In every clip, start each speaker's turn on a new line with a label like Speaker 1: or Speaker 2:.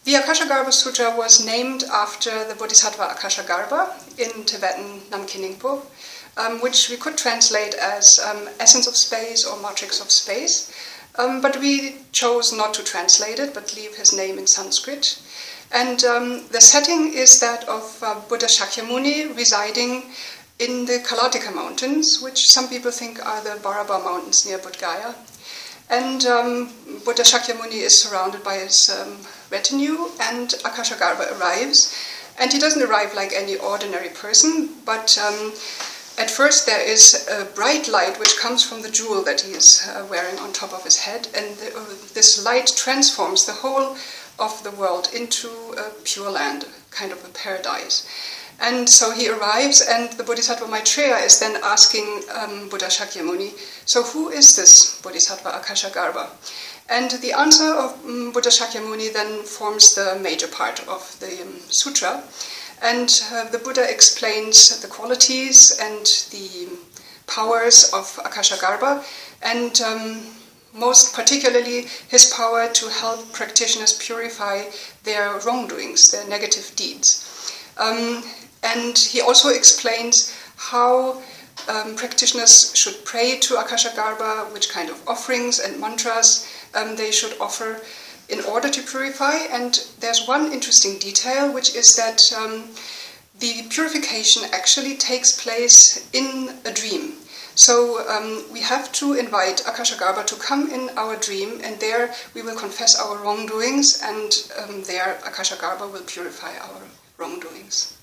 Speaker 1: The Akāśagarbha Sūtra was named after the Bodhisattva Ākāśagarbha in Tibetan Namkhin Ningpo, which we could translate as essence of space or matrix of space, but we chose not to translate it, but leave his name in Sanskrit. And the setting is that of Buddha Shakyamuni residing in the Kalatika Mountains, which some people think are the Baraba Mountains near Bodh Gaya. And Buddha Shakyamuni is surrounded by his retinue, and Akāśagarbha arrives. And he doesn't arrive like any ordinary person, but at first there is a bright light which comes from the jewel that he is wearing on top of his head, and this light transforms the whole of the world into a pure land, kind of a paradise. And so he arrives, and the Bodhisattva Maitreya is then asking Buddha Shakyamuni, so who is this Bodhisattva Akāśagarbha? And the answer of Buddha Shakyamuni then forms the major part of the sutra. And the Buddha explains the qualities and the powers of Akāśagarbha, and most particularly his power to help practitioners purify their wrongdoings, their negative deeds. And he also explains how practitioners should pray to Akāśagarbha, which kind of offerings and mantras they should offer in order to purify. And there's one interesting detail, which is that the purification actually takes place in a dream. So we have to invite Akāśagarbha to come in our dream, and there we will confess our wrongdoings, and there Akāśagarbha will purify our wrongdoings.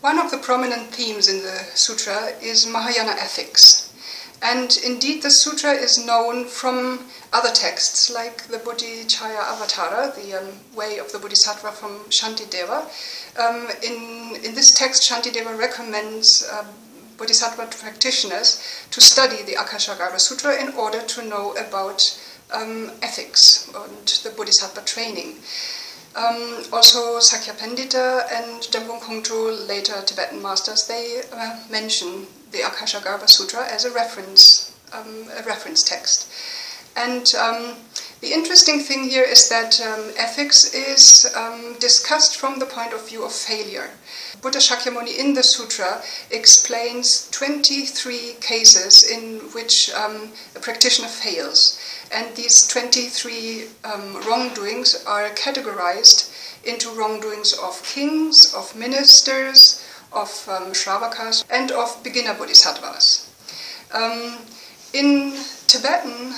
Speaker 1: One of the prominent themes in the sutra is Mahayana ethics. And indeed the sutra is known from other texts like the Bodhicaya Avatara, the way of the Bodhisattva from Shantideva. In this text, Shantideva recommends Bodhisattva practitioners to study the Ākāśagarbha Sutra in order to know about ethics and the Bodhisattva training. Also, Sakya Pandita and Jamgon Kongtrul, later Tibetan masters, they mention the Ākāśagarbha Sutra as a reference text. And the interesting thing here is that ethics is discussed from the point of view of failure. Buddha Shakyamuni in the sutra explains 23 cases in which a practitioner fails. And these 23 wrongdoings are categorized into wrongdoings of kings, of ministers, of Shravakas, and of beginner bodhisattvas. In Tibetan,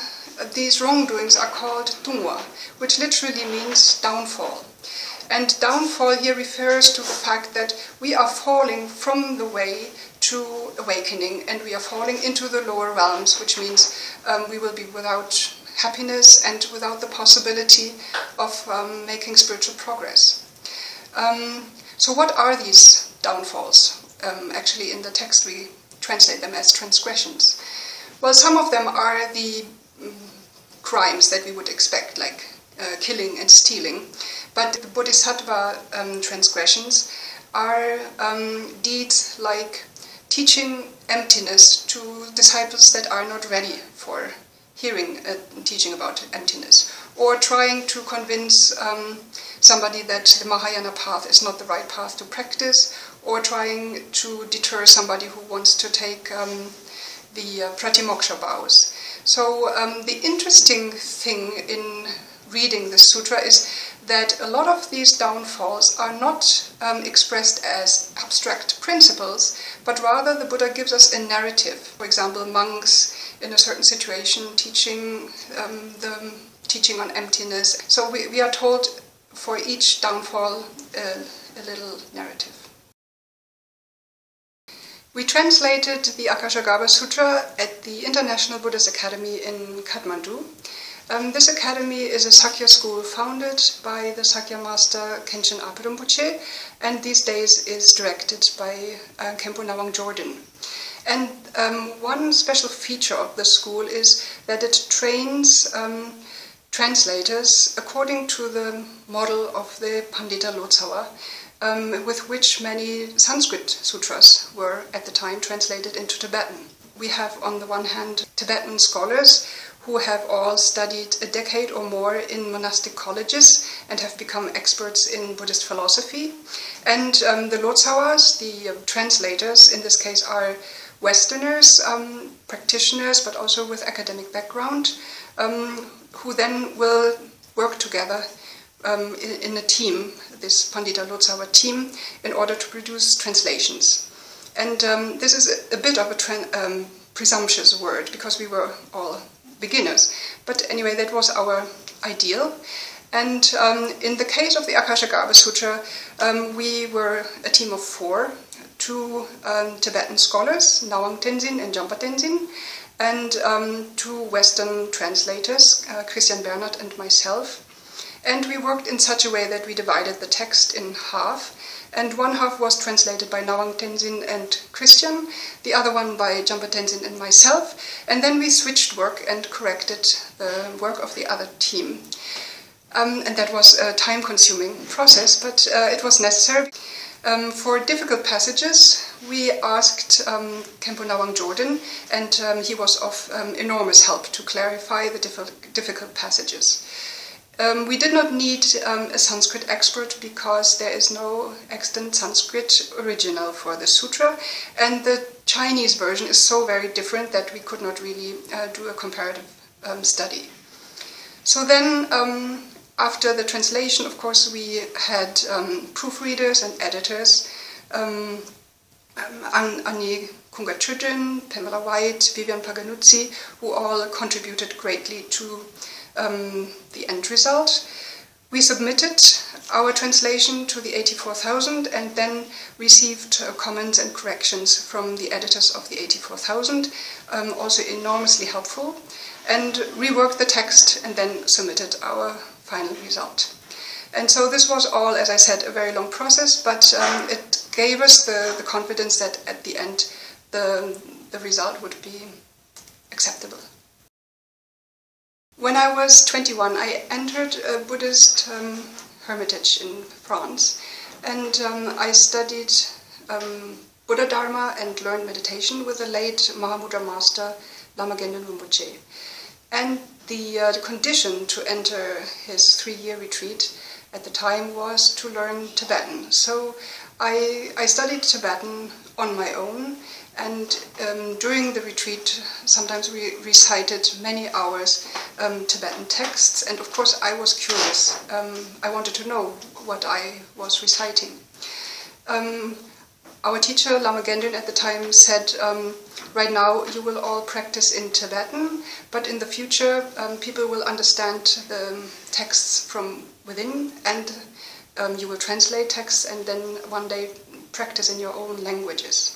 Speaker 1: these wrongdoings are called tungwa, which literally means downfall. And downfall here refers to the fact that we are falling from the way to awakening, and we are falling into the lower realms, which means we will be without happiness and without the possibility of making spiritual progress. So what are these downfalls? Actually, in the text we translate them as transgressions. Well, some of them are the crimes that we would expect, like killing and stealing. But the bodhisattva transgressions are deeds like teaching emptiness to disciples that are not ready for hearing teaching about emptiness, or trying to convince somebody that the Mahayana path is not the right path to practice, or trying to deter somebody who wants to take the pratimoksha vows. So the interesting thing in reading this sutra is that a lot of these downfalls are not expressed as abstract principles, but rather the Buddha gives us a narrative. For example, monks in a certain situation teaching on emptiness. So we are told for each downfall a little narrative. We translated the Ākāśagarbha Sutra at the International Buddhist Academy in Kathmandu. This academy is a Sakya school founded by the Sakya master Khenchen Ape Rinpoche, and these days is directed by Khenpo Nawang Jordan. And one special feature of the school is that it trains translators according to the model of the Pandita Lotsawa, with which many Sanskrit sutras were at the time translated into Tibetan. We have on the one hand Tibetan scholars who have all studied a decade or more in monastic colleges and have become experts in Buddhist philosophy. And the Lotsawas, the translators, in this case are Westerners, practitioners, but also with academic background, who then will work together in a team, this Pandita Lotsawa team, in order to produce translations. And this is a bit of a presumptuous word, because we were all beginners. But anyway, that was our ideal. And in the case of the Ākāśagarbha Sūtra, we were a team of 4, 2 Tibetan scholars, Nawang Tenzin and Jampa Tenzin, and 2 Western translators, Christian Bernhard and myself. And we worked in such a way that we divided the text in half, and one half was translated by Nawang Tenzin and Christian, the other one by Jampa Tenzin and myself, and then we switched work and corrected the work of the other team. And that was a time-consuming process, but it was necessary. For difficult passages, we asked Khenpo Nawang Jordan, and he was of enormous help to clarify the difficult passages. We did not need a Sanskrit expert, because there is no extant Sanskrit original for the sutra, and the Chinese version is so very different that we could not really do a comparative study. So then, after the translation, of course, we had proofreaders and editors, Annie Kunga-Chudrin, Pamela White, Vivian Paganuzzi, who all contributed greatly to the end result. We submitted our translation to the 84,000 and then received comments and corrections from the editors of the 84,000, also enormously helpful, and reworked the text and then submitted our final result. And so this was all, as I said, a very long process, but it gave us the confidence that at the end the result would be acceptable. When I was 21, I entered a Buddhist hermitage in France, and I studied Buddha Dharma and learned meditation with the late Mahamudra master Lama Genden Rinpoche. And the condition to enter his 3-year retreat at the time was to learn Tibetan. So I studied Tibetan on my own, and during the retreat sometimes we recited many hours Tibetan texts, and of course I was curious. I wanted to know what I was reciting. Our teacher, Lama Genden, at the time said, right now you will all practice in Tibetan, but in the future people will understand the texts from within, and you will translate texts and then one day practice in your own languages.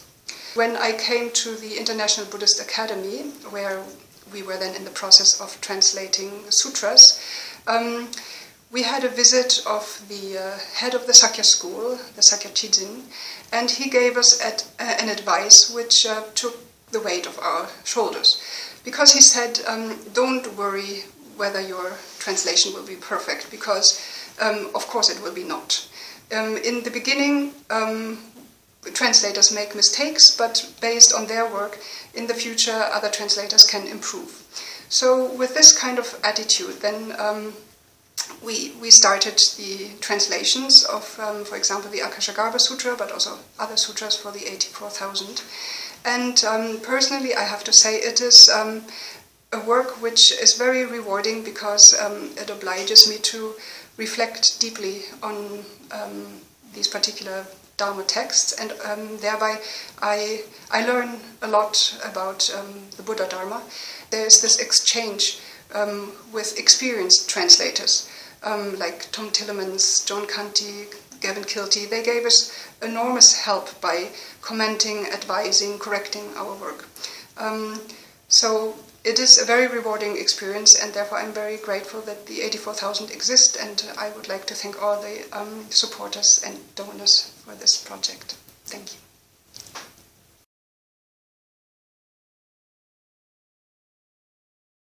Speaker 1: When I came to the International Buddhist Academy, where we were then in the process of translating Sūtras, we had a visit of the head of the Sakya school, the Sakya Chidzin, and he gave us an advice which took the weight of our shoulders. Because he said, don't worry whether your translation will be perfect, because of course it will be not. In the beginning, translators make mistakes, but based on their work, in the future other translators can improve. So with this kind of attitude, then we started the translations of, for example, the Ākāśagarbha Sūtra, but also other sutras for the 84,000. And personally, I have to say it is a work which is very rewarding, because it obliges me to reflect deeply on these particular Dharma texts, and thereby I learn a lot about the Buddha Dharma. There is this exchange with experienced translators, like Tom Tillemans, John Canty, Gavin Kilty. They gave us enormous help by commenting, advising, correcting our work. So it is a very rewarding experience, and therefore I'm very grateful that the 84,000 exist, and I would like to thank all the supporters and donors for this project. Thank you.